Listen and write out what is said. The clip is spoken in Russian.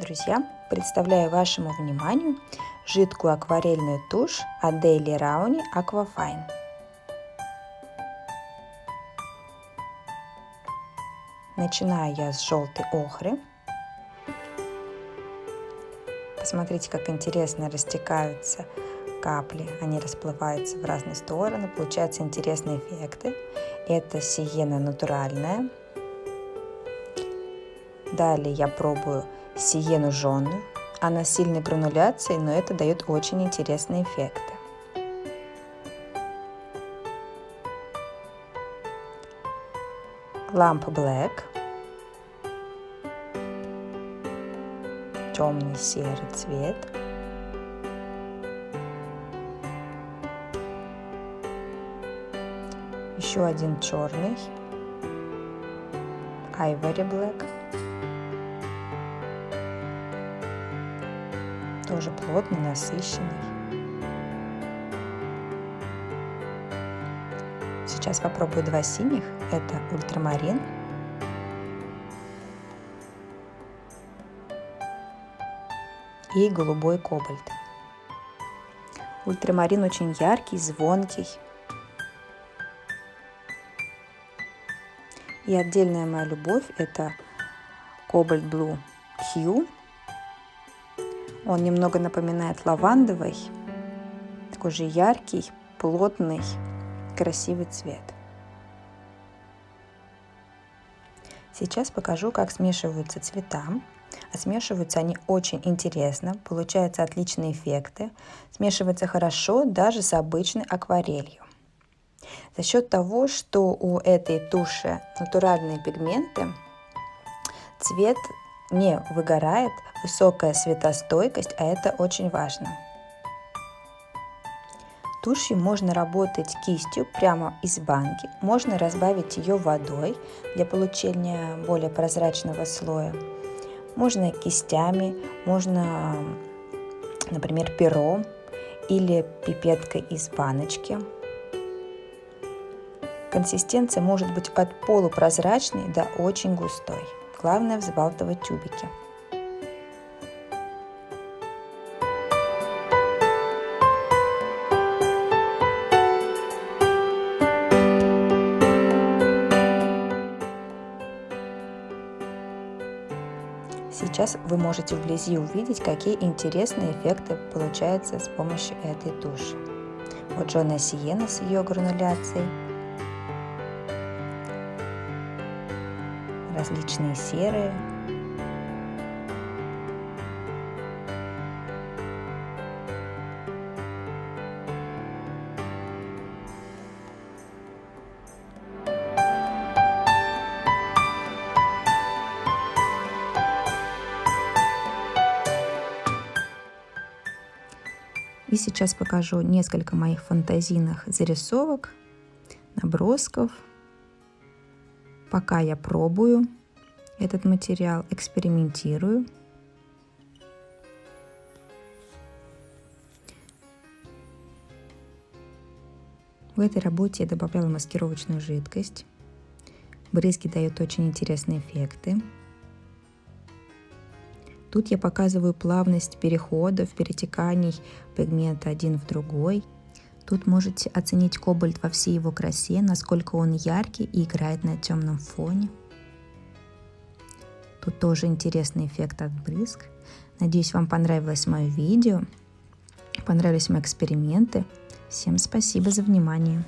Друзья, представляю вашему вниманию жидкую акварельную тушь от Daler Rowney Aquafine. Начинаю я с желтой охры. Посмотрите, как интересно растекаются капли, они расплываются в разные стороны, получаются интересные эффекты. Это сиена натуральная. Далее я пробую сиену жженую. Она с сильной грануляцией, но это дает очень интересные эффекты. Lamp Black. Темный серый цвет. Еще один черный. Ivory Black. Тоже плотный, насыщенный. Сейчас попробую два синих. Это ультрамарин и голубой кобальт. Ультрамарин очень яркий, звонкий. И отдельная моя любовь – это Cobalt Blue Hue. Он немного напоминает лавандовый, такой же яркий, плотный, красивый цвет. Сейчас покажу, как смешиваются цвета. А смешиваются они очень интересно, получаются отличные эффекты. Смешиваются хорошо даже с обычной акварелью. За счет того, что у этой туши натуральные пигменты, цвет не выгорает, высокая светостойкость, а это очень важно. Тушью можно работать кистью прямо из банки, можно разбавить ее водой для получения более прозрачного слоя. Можно кистями, можно, например, пером или пипеткой из баночки. Консистенция может быть от полупрозрачной до очень густой. Главное взбалтывать тюбики. Сейчас вы можете вблизи увидеть, какие интересные эффекты получаются с помощью этой туши. Вот жженая сиена с ее грануляцией. Различные серые. И сейчас покажу несколько моих фантазийных зарисовок, набросков. Пока я пробую этот материал, экспериментирую. В этой работе я добавляла маскировочную жидкость. Брызги дают очень интересные эффекты. Тут я показываю плавность переходов, перетеканий пигмента один в другой. Тут можете оценить кобальт во всей его красе, насколько он яркий и играет на темном фоне. Тут тоже интересный эффект от брызг. Надеюсь, вам понравилось мое видео, понравились мои эксперименты. Всем спасибо за внимание.